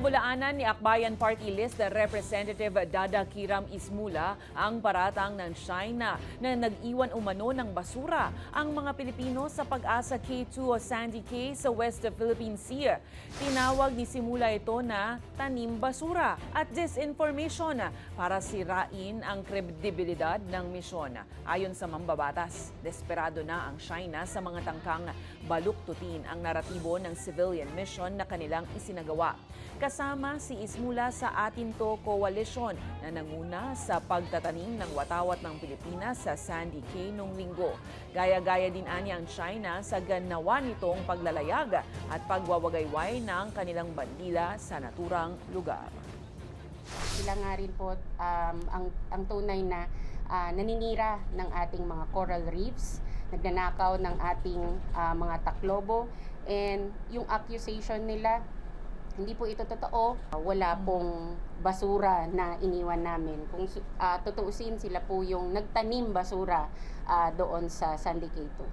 Pinabulaanan ni Akbayan Party List Representative Dada Kiram Ismula ang paratang ng China na nag-iwan umano ng basura ang mga Pilipino sa Pag-asa K2 o Sandy Cay sa West Philippine Sea. Tinawag ni Simula ito na tanim basura at disinformation para sirain ang kredibilidad ng misyon. Ayon sa mambabatas, desperado na ang China sa mga tangkang baluktutin ang naratibo ng civilian mission na kanilang isinagawa. Kasama si Ismula sa Atin To Coalition na nanguna sa pagtatanim ng watawat ng Pilipinas sa Sandy Cay noong linggo. Gaya-gaya din anya ang China sa ganawa nitong paglalayag at pagwawagayway ng kanilang bandila sa naturang lugar. Sila nga rin po ang tunay na naninira ng ating mga coral reefs, nagnanakaw ng ating mga taklobo, and yung accusation nila, hindi po ito totoo. Wala pong basura na iniwan namin. Kung tutuusin, sila po yung nagtanim basura doon sa Sandy Cay 2.